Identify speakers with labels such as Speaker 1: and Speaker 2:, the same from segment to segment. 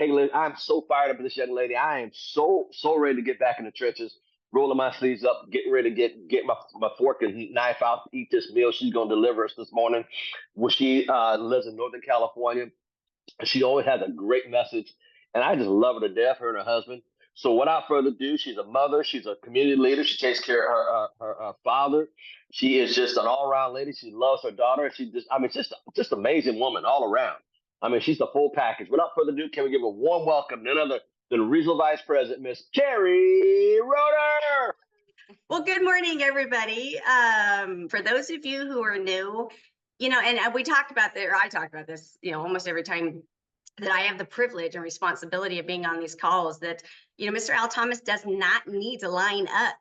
Speaker 1: Hey, Lynn, I'm so fired up for this young lady. I am so ready to get back in the trenches, rolling my sleeves up, getting ready to get my fork and knife out to eat this meal she's going to deliver us this morning. Well, she lives in Northern California. She always has a great message, and I just love her to death, her and her husband. So without further ado, she's a mother, she's a community leader, she takes care of her father. She is just an all around lady. She loves her daughter. She just, I mean, just amazing woman all around. I mean, she's the full package. Without further ado, can we give a warm welcome none other than Regional Vice President Miss Keri Roeder?
Speaker 2: Well, good morning, everybody. For those of you who are new, and we talked about this, or I talked about this, almost every time that I have the privilege and responsibility of being on these calls, that, Mr. Al Thomas does not need to line up,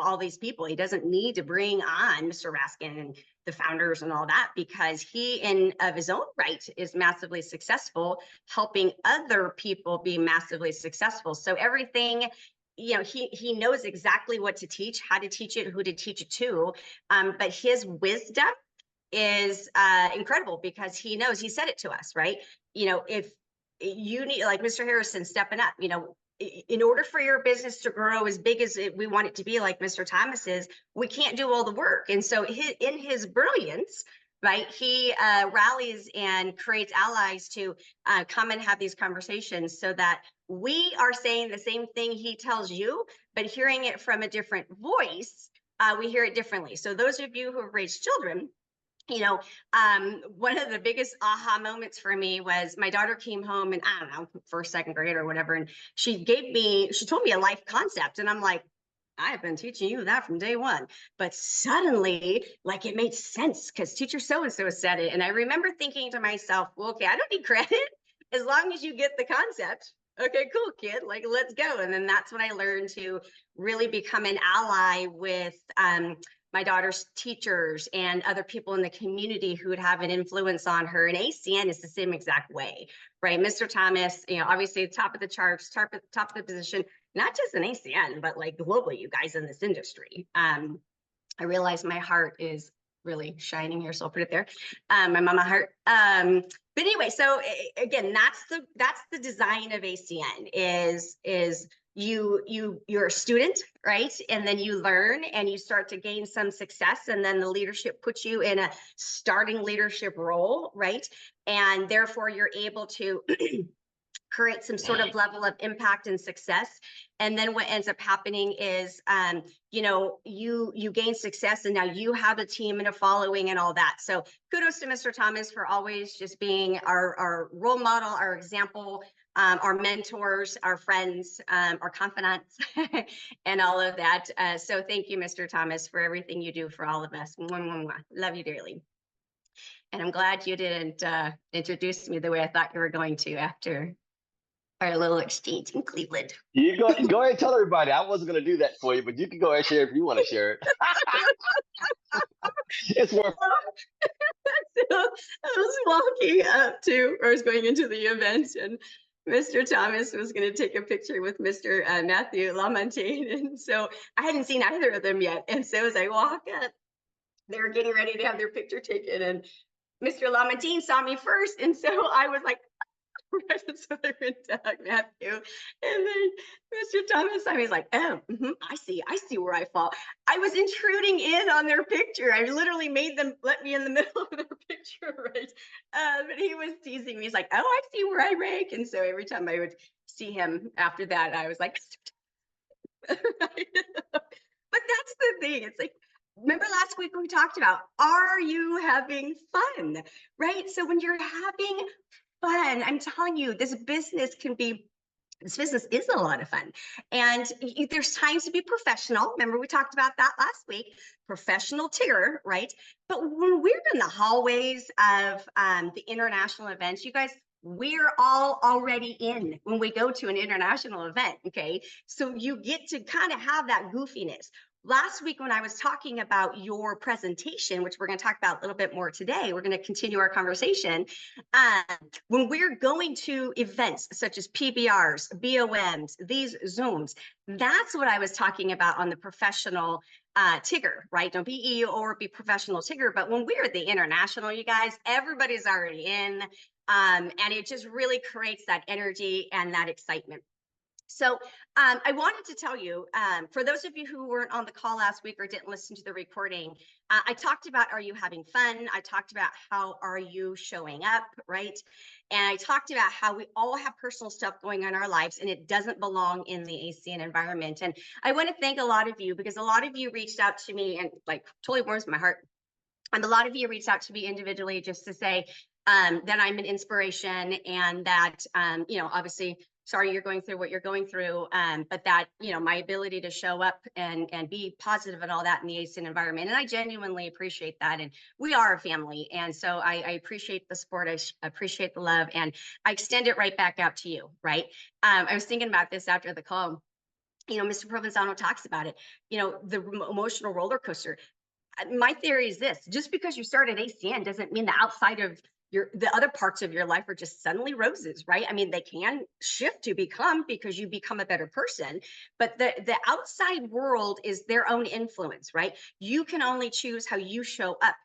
Speaker 2: all these people. He doesn't need to bring on Mr. Raskin and the founders and all that, because he, in of his own right, is massively successful, helping other people be massively successful. So everything, he knows exactly what to teach, how to teach it, who to teach it to. But his wisdom is incredible, because he knows, he said it to us, right? If you need, like Mr. Harrison stepping up, in order for your business to grow as big as we want it to be, like Mr. Thomas is, we can't do all the work. And so in his brilliance, right, he rallies and creates allies to come and have these conversations, so that we are saying the same thing he tells you, but hearing it from a different voice, we hear it differently. So those of you who have raised children, one of the biggest aha moments for me was my daughter came home, and I don't know, first, second grade or whatever, and she told me a life concept, and I'm like, I have been teaching you that from day one. But suddenly, like, it made sense because teacher so-and-so said it. And I remember thinking to myself, well, okay, I don't need credit as long as you get the concept. Okay, cool, kid, like, let's go. And then that's when I learned to really become an ally with my daughter's teachers and other people in the community who would have an influence on her. And ACN is the same exact way, right? Mr. Thomas, obviously top of the charts, top of the position, not just in ACN, but like globally, you guys in this industry. I realize my heart is really shining here, so I'll put it there. My mama heart. But anyway, so again, that's the design of ACN is you're a student, right? And then you learn and you start to gain some success, and then the leadership puts you in a starting leadership role, right? And therefore you're able to create some sort of level of impact and success. And then what ends up happening is, you gain success, and now you have a team and a following and all that. So kudos to Mr. Thomas for always just being our role model, our example, our mentors, our friends, our confidants, and all of that. So thank you, Mr. Thomas, for everything you do for all of us. Mwah, mwah, mwah. Love you dearly. And I'm glad you didn't introduce me the way I thought you were going to after our little exchange in Cleveland.
Speaker 1: You go ahead and tell everybody. I wasn't going to do that for you, but you can go ahead and share if you want to share it. It's worth.
Speaker 2: So I was walking up to, or I was going into the event, and Mr. Thomas was going to take a picture with Mr. Matthew Lamontagne. And so I hadn't seen either of them yet. And so as I walk up, they were getting ready to have their picture taken, and Mr. Lamontagne saw me first. And so I was like, right, so they went Doug, Matthew, and then Mr. Thomas, I was like, oh, I see where I fall. I was intruding in on their picture. I literally made them let me in the middle of their picture, right? But he was teasing me. He's like, oh, I see where I rank. And so every time I would see him after that, I was like, right? But that's the thing. It's like, remember last week we talked about, are you having fun, right? So when you're having fun, I'm telling you, this business is a lot of fun. And there's times to be professional. Remember, we talked about that last week, professional tier, right? But when we're in the hallways of the international events, you guys, we're all already in when we go to an international event, okay? So you get to kind of have that goofiness. Last week, when I was talking about your presentation, which we're going to talk about a little bit more today, we're going to continue our conversation. When we're going to events such as PBRs, BOMs, these Zooms, that's what I was talking about on the professional Tigger, right? Don't be EO or be professional Tigger. But when we're at the international, you guys, everybody's already in. And it just really creates that energy and that excitement. So I wanted to tell you, for those of you who weren't on the call last week or didn't listen to the recording, I talked about, are you having fun? I talked about how are you showing up, right? And I talked about how we all have personal stuff going on in our lives and it doesn't belong in the ACN environment. And I want to thank a lot of you because a lot of you reached out to me and like totally warms my heart. And a lot of you reached out to me individually just to say that I'm an inspiration and that, obviously, sorry you're going through what you're going through, but that, my ability to show up and be positive and all that in the ACN environment. And I genuinely appreciate that. And we are a family. And so I appreciate the support. I appreciate the love. And I extend it right back out to you, right? I was thinking about this after the call. Mr. Provenzano talks about it, the emotional roller coaster. My theory is this: just because you start at ACN doesn't mean the outside of the other parts of your life are just suddenly roses, right? I mean, they can shift to become because you become a better person, but the outside world is their own influence, right? You can only choose how you show up.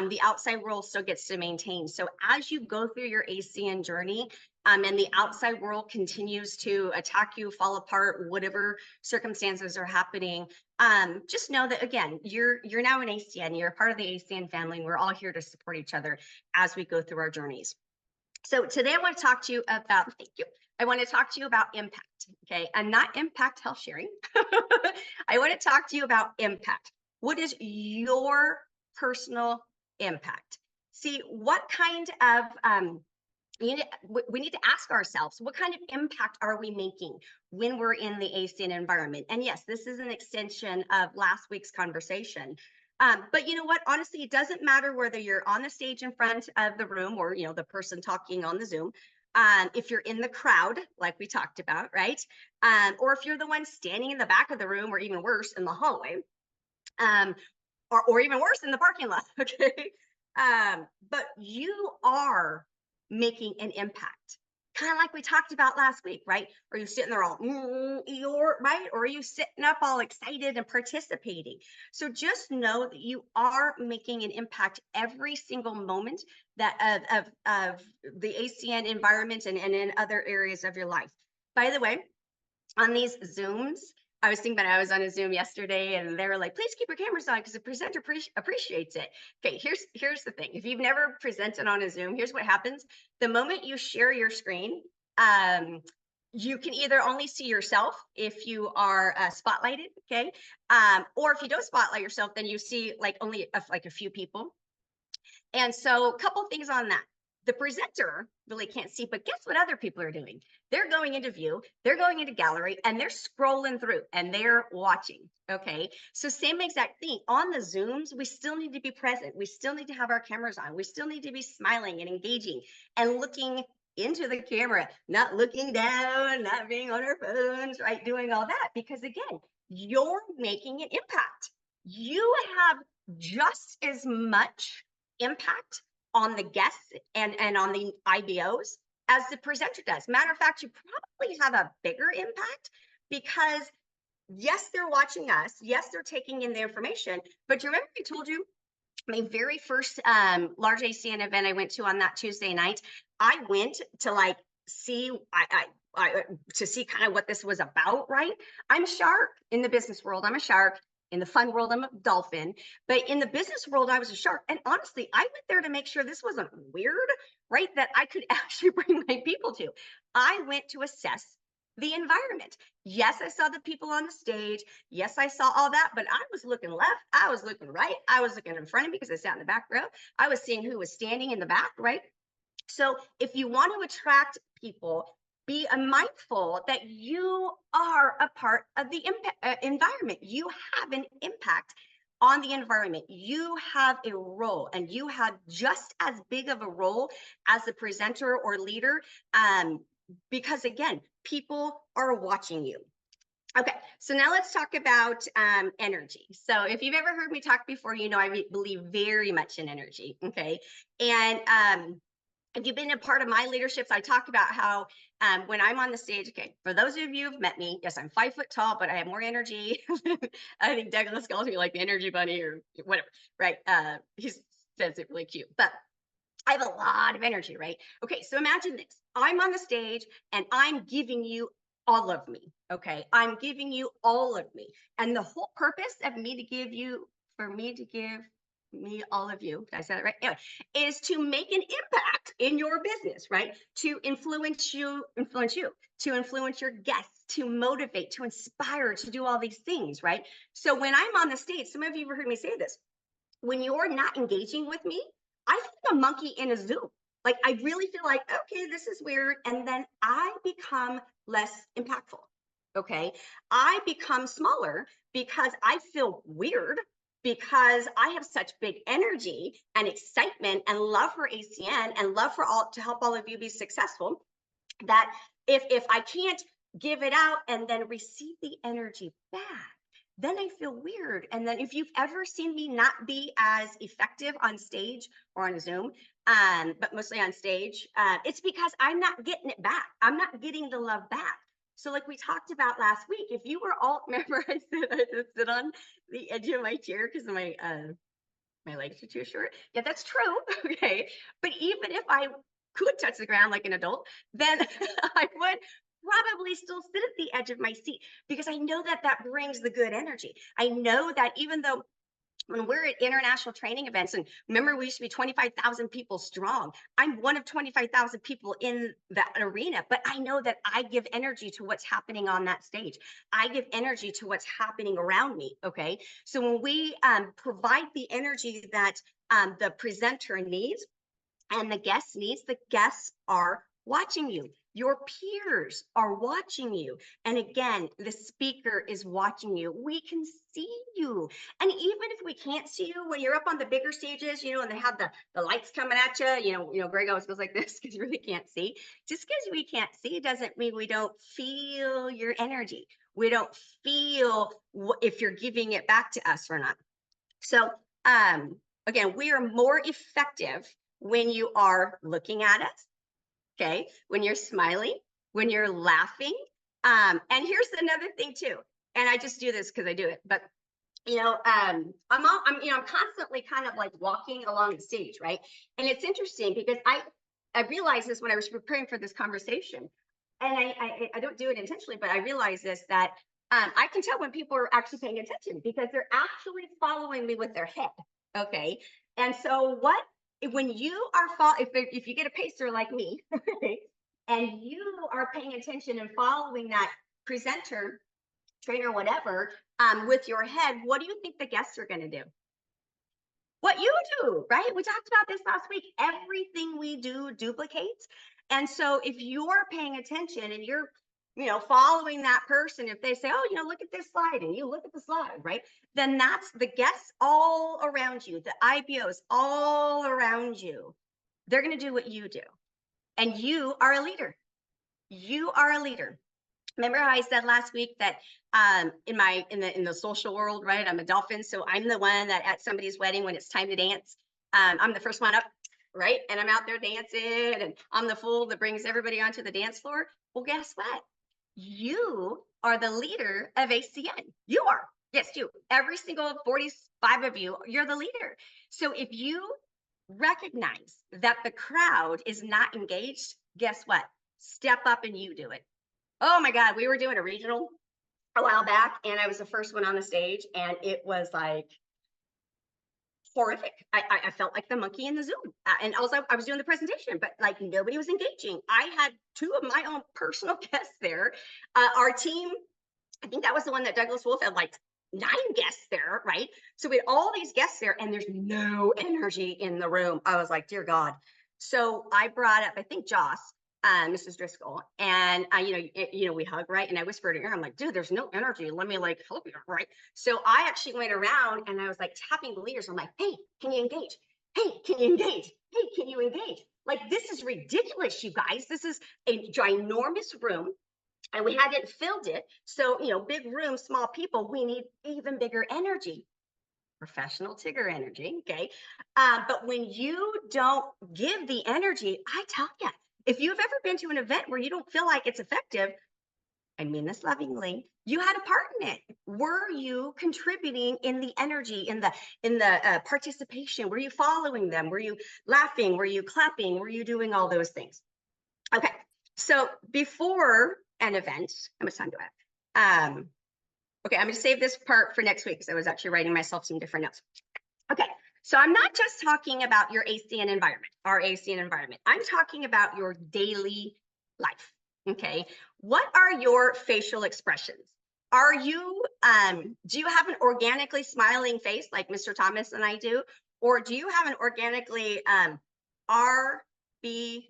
Speaker 2: The outside world still gets to maintain. So as you go through your ACN journey, and the outside world continues to attack you, fall apart, whatever circumstances are happening, just know that again, you're now an ACN, you're a part of the ACN family, and we're all here to support each other as we go through our journeys. So today I want to talk to you about, thank you. I want to talk to you about impact, okay? And not impact health sharing. I want to talk to you about impact. What is your personal impact? See, what kind of we need to ask ourselves, what kind of impact are we making when we're in the ACN environment? And yes, this is an extension of last week's conversation. But you know what? Honestly, it doesn't matter whether you're on the stage in front of the room or, the person talking on the Zoom. If you're in the crowd, like we talked about, right? Or if you're the one standing in the back of the room, or even worse, in the hallway, or even worse, in the parking lot, okay? But you are making an impact, kind of like we talked about last week, right? Are you sitting there all you're right, or are you sitting up all excited and participating? So just know that you are making an impact every single moment that of the ACN environment and in other areas of your life. By the way, on these Zooms, I was thinking about, I was on a Zoom yesterday and they were like, please keep your cameras on because the presenter appreciates it. Okay, here's the thing. If you've never presented on a Zoom, here's what happens. The moment you share your screen, you can either only see yourself if you are spotlighted, okay? Or if you don't spotlight yourself, then you see like only like a few people. And so a couple things on that. The presenter really can't see, but guess what other people are doing? They're going into view, they're going into gallery, and they're scrolling through and they're watching, okay? So same exact thing. On the Zooms, we still need to be present. We still need to have our cameras on. We still need to be smiling and engaging and looking into the camera, not looking down, not being on our phones, right? Doing all that, because again, you're making an impact. You have just as much impact on the guests and on the IBOs as the presenter does. Matter of fact, you probably have a bigger impact because yes, they're watching us. Yes, they're taking in the information. But you remember I told you my very first large ACN event I went to on that Tuesday night, I went to like see, to see kind of what this was about, right? I'm a shark in the business world. I'm a shark. In the fun world, I'm a dolphin. But in the business world, I was a shark. And honestly, I went there to make sure this wasn't weird, right? That I could actually bring my people to. I went to assess the environment. Yes, I saw the people on the stage. Yes, I saw all that, but I was looking left. I was looking right. I was looking in front of me because I sat in the back row. I was seeing who was standing in the back, right? So if you want to attract people, be mindful that you are a part of the environment. You have an impact on the environment. You have a role, and you have just as big of a role as the presenter or leader, because again, people are watching you. Okay, so now let's talk about energy. So if you've ever heard me talk before, you know I believe very much in energy, okay? And if you've been a part of my leaderships, I talk about how when I'm on the stage, okay, for those of you who've met me, yes, I'm 5 foot tall, but I have more energy. I think Douglas calls me like the energy bunny or whatever, right? He says it really cute. But I have a lot of energy, right? Okay, so imagine this. I'm on the stage and I'm giving you all of me. Okay, I'm giving you all of me. And the whole purpose of me to give you, for me to give me all of you, did I say that right? Anyway, is to make an impact in your business, right? To to influence your guests, to motivate, to inspire, to do all these things, right? So when I'm on the stage, some of you have heard me say this, when you're not engaging with me, I feel like a monkey in a zoo. Like I really feel like, okay, this is weird. And then I become less impactful. Okay. I become smaller because I feel weird, because I have such big energy and excitement and love for ACN and love for all to help all of you be successful, that if I can't give it out and then receive the energy back, then I feel weird. And then if you've ever seen me not be as effective on stage or on Zoom, but mostly on stage, it's because I'm not getting it back. I'm not getting the love back. So like we talked about last week, if you were all, remember I said I just sit on the edge of my chair because my legs are too short. Yeah, that's true. Okay. But even if I could touch the ground like an adult, then I would probably still sit at the edge of my seat, because I know that that brings the good energy. I know that even though when we're at international training events, and remember we used to be 25,000 people strong, I'm one of 25,000 people in that arena, but I know that I give energy to what's happening on that stage. I give energy to what's happening around me. Okay, so when we provide the energy that the presenter needs and the guest needs, the guests are watching you. Your peers are watching you. And again, the speaker is watching you. We can see you. And even if we can't see you, when you're up on the bigger stages, and they have the lights coming at you, Greg always goes like this because you really can't see. Just because we can't see doesn't mean we don't feel your energy. We don't feel if you're giving it back to us or not. So, again, we are more effective when you are looking at us, okay, when you're smiling, when you're laughing. And here's another thing too, and I just do this because I do it, but I'm constantly kind of like walking along the stage, right? And it's interesting because I realized this when I was preparing for this conversation, and I don't do it intentionally, but I realized this, that I can tell when people are actually paying attention because they're actually following me with their head. Okay, and so when you are if you get a pacer like me, and you are paying attention and following that presenter, trainer, whatever, with your head, what do you think the guests are going to do? What you do, right? We talked about this last week. Everything we do duplicates. And so if you're paying attention and you're, following that person, if they say, oh, look at this slide, and you look at the slide, right? Then that's the guests all around you, the IBOs all around you. They're going to do what you do. And you are a leader. You are a leader. Remember how I said last week that in the social world, right? I'm a dolphin, so I'm the one that at somebody's wedding, when it's time to dance, I'm the first one up, right? And I'm out there dancing, and I'm the fool that brings everybody onto the dance floor. Well, guess what? You are the leader of ACN. You are. Yes, you. Every single 45 of you, you're the leader. So if you recognize that the crowd is not engaged, guess what? Step up and you do it. Oh my God, we were doing a regional a while back, and I was the first one on the stage, and it was like horrific. I felt like the monkey in the zoo. And also I was doing the presentation, but like nobody was engaging. I had two of my own personal guests there. Our team, I think that was the one that Douglas Wolf had like 9 guests there, right? So we had all these guests there, and there's no energy in the room. I was like, dear God. So I brought up, I think, Joss, Mrs. Driscoll, and we hug, right? And I whispered in her, I'm like, dude, there's no energy. Let me like help you, right? So I actually went around and I was like tapping the leaders. I'm like, hey, can you engage? Hey, can you engage? Hey, can you engage? Like, this is ridiculous, you guys. This is a ginormous room, and we hadn't filled it. So, big room, small people, we need even bigger energy. Professional Tigger energy, okay? But when you don't give the energy, I tell you, if you've ever been to an event where you don't feel like it's effective, I mean this lovingly, you had a part in it. Were you contributing in the energy, in the participation? Were you following them? Were you laughing? Were you clapping? Were you doing all those things? Okay, so before an event, how much time do I have? Okay, I'm going to save this part for next week because I was actually writing myself some different notes. Okay, so I'm not just talking about your ACN environment, our ACN environment. I'm talking about your daily life. Okay, what are your facial expressions? Are you, do you have an organically smiling face like Mr. Thomas and I do? Or do you have an organically RBF?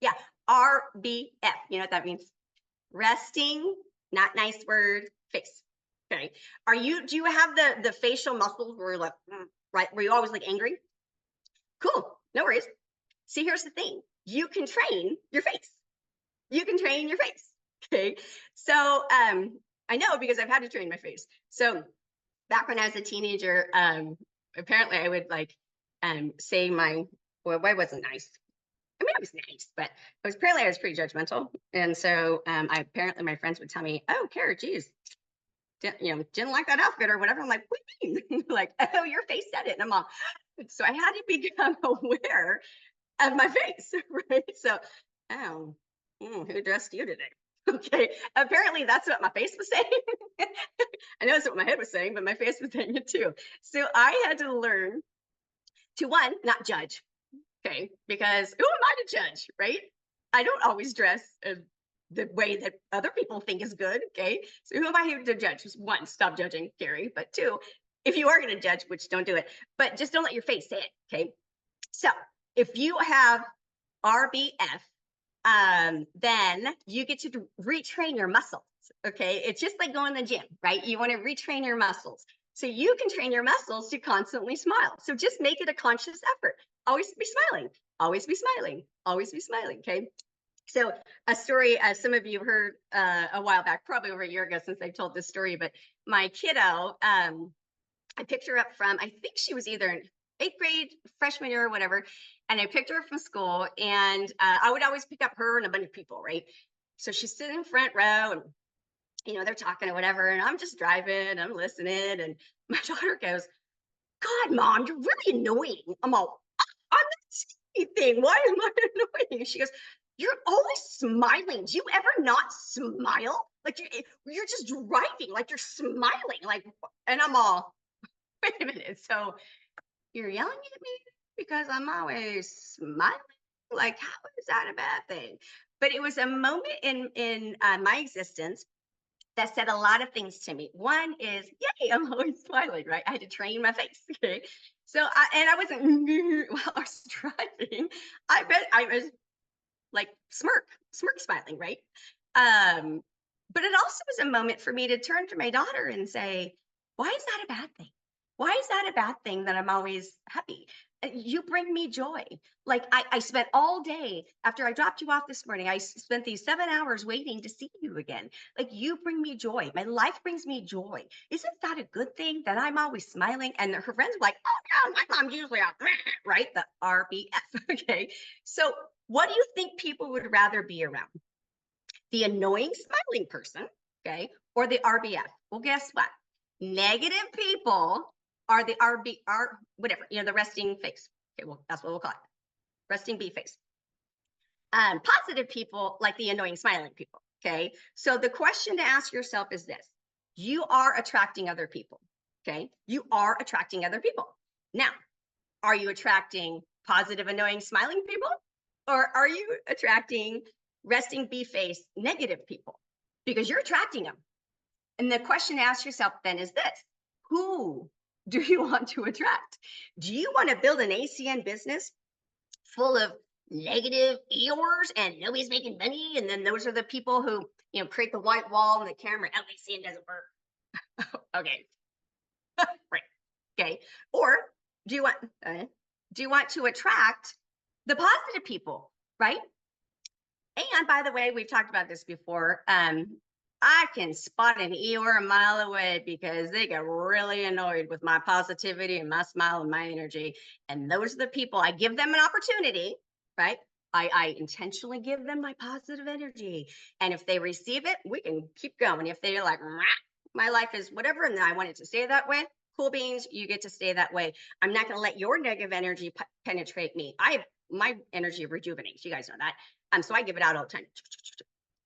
Speaker 2: Yeah, RBF. You know what that means? Resting, not nice word, face. Okay. Do you have the facial muscles where you're like, right, where you always look angry? Cool, no worries. See, here's the thing. You can train your face. You can train your face. Okay. So I know because I've had to train my face. So back when I was a teenager, apparently I would like say well, I wasn't nice. I mean, I was nice, but apparently I was pretty judgmental. And so apparently my friends would tell me, oh, Keri, geez, didn't like that outfit or whatever. I'm like, what do you mean? Like, oh, your face said it. And I'm all, so I had to become aware of my face, right? So, oh, who dressed you today? Okay, apparently that's what my face was saying. I know that's what my head was saying, but my face was saying it too. So I had to learn to, one, not judge. Okay, because who am I to judge, right? I don't always dress the way that other people think is good. Okay, so who am I here to judge? Just one, stop judging, Keri. But two, if you are going to judge, which don't do it, but just don't let your face say it. Okay, so if you have RBF, then you get to retrain your muscles. Okay, it's just like going to the gym, right? You want to retrain your muscles. So you can train your muscles to constantly smile. So just make it a conscious effort. Always be smiling, always be smiling, always be smiling. Okay. So a story, some of you heard a while back, probably over a year ago since I told this story, but my kiddo, I picked her up from, I think she was either in 8th grade, freshman year or whatever. And I picked her up from school and I would always pick up her and a bunch of people, right? So she's sitting in front row and they're talking or whatever, and I'm just driving, I'm listening, and my daughter goes, God, Mom, you're really annoying. I'm all, I'm not saying anything. Why am I annoying? She goes, you're always smiling. Do you ever not smile? Like you're just driving, like you're smiling. Like, and I'm all, wait a minute. So you're yelling at me because I'm always smiling? Like, how is that a bad thing? But it was a moment in my existence that said a lot of things to me. One is, yay, I'm always smiling, right? I had to train my face. Okay. So, I wasn't, while I was driving, I bet I was like smirk smiling, right? But it also was a moment for me to turn to my daughter and say, why is that a bad thing? Why is that a bad thing that I'm always happy? You bring me joy. Like I spent all day after I dropped you off this morning, I spent these 7 hours waiting to see you again. Like you bring me joy. My life brings me joy. Isn't that a good thing that I'm always smiling? And her friends were like, oh no, my mom's usually out, right? The RBF. Okay. So what do you think people would rather be around? The annoying smiling person, okay, or the RBF? Well, guess what? Negative people are the whatever, the resting face. Okay, well, that's what we'll call it. Resting B face. Positive people like the annoying smiling people. Okay. So the question to ask yourself is this: you are attracting other people. Okay. You are attracting other people. Now, are you attracting positive, annoying, smiling people? Or are you attracting resting B face negative people? Because you're attracting them. And the question to ask yourself then is this: who do you want to attract? Do you want to build an ACN business full of negative Eeyores and nobody's making money? And then those are the people who, create the white wall and the camera, ACN doesn't work. Okay. Right. Okay. Or do you want to attract the positive people, right? And by the way, we've talked about this before. I can spot an Eeyore a mile away because they get really annoyed with my positivity and my smile and my energy. And those are the people, I give them an opportunity, right? I intentionally give them my positive energy. And if they receive it, we can keep going. If they're like, my life is whatever, and then I want it to stay that way, cool beans, you get to stay that way. I'm not going to let your negative energy penetrate me. My energy rejuvenates. You guys know that. So I give it out all the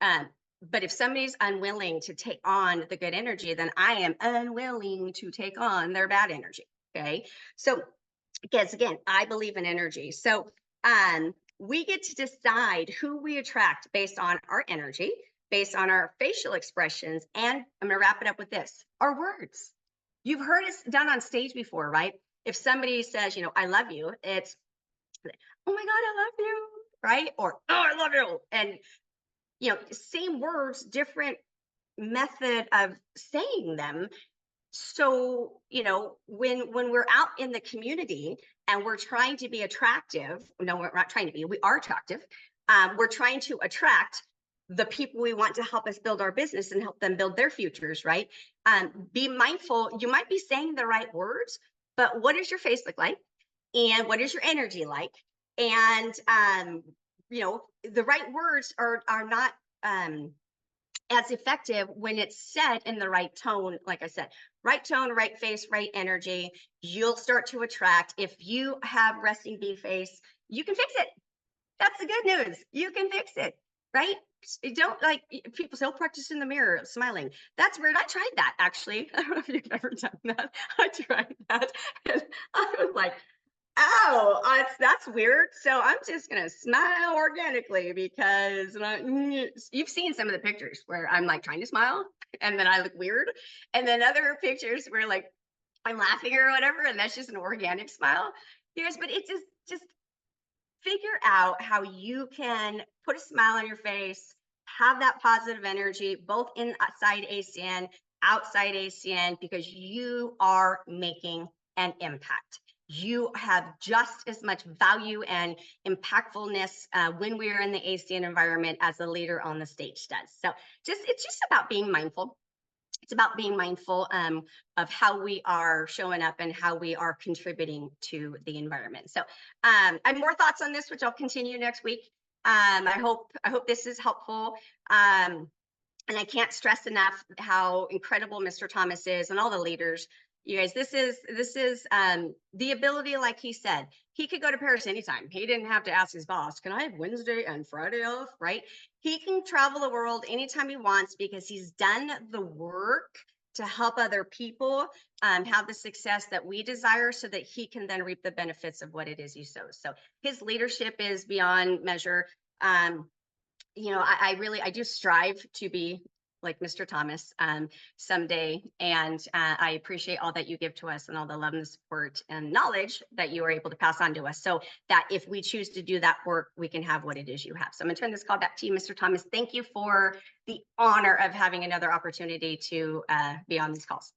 Speaker 2: time. But if somebody's unwilling to take on the good energy, then I am unwilling to take on their bad energy. Okay. So, because again, I believe in energy. So, we get to decide who we attract based on our energy, based on our facial expressions. And I'm going to wrap it up with this: our words. You've heard it done on stage before, right? If somebody says, I love you, it's, oh my God, I love you, right? Or, oh, I love you. And, same words, different method of saying them. So, when we're out in the community and we're trying to be attractive, no, we're not trying to be, we are attractive. We're trying to attract the people we want to help us build our business and help them build their futures, right? Be mindful. You might be saying the right words, but what does your face look like? And what is your energy like? And, the right words are not, as effective when it's said in the right tone. Like I said, right tone, right face, right energy, you'll start to attract. If you have resting bee face, you can fix it. That's the good news. You can fix it, right? You don't, like, people say, oh, practice in the mirror, smiling. That's weird. I tried that, actually. I don't know if you've ever done that. I tried that. And I was like, oh, that's weird. So I'm just going to smile organically because you've seen some of the pictures where I'm like trying to smile and then I look weird. And then other pictures where like I'm laughing or whatever, and that's just an organic smile. Yes, but it just figure out how you can put a smile on your face, have that positive energy, both inside ACN, outside ACN, because you are making an impact. You have just as much value and impactfulness when we are in the ACN environment as the leader on the stage does. So it's just about being mindful. It's about being mindful of how we are showing up and how we are contributing to the environment. So I have more thoughts on this, which I'll continue next week. I hope this is helpful. And I can't stress enough how incredible Mr. Thomas is and all the leaders. You guys, this is the ability, like he said, he could go to Paris anytime. He didn't have to ask his boss, can I have Wednesday and Friday off, right? He can travel the world anytime he wants because he's done the work to help other people have the success that we desire so that he can then reap the benefits of what it is he sows. So his leadership is beyond measure. I do strive to be like Mr. Thomas someday. And I appreciate all that you give to us and all the love and the support and knowledge that you are able to pass on to us so that if we choose to do that work, we can have what it is you have. So I'm gonna turn this call back to you, Mr. Thomas. Thank you for the honor of having another opportunity to be on these calls.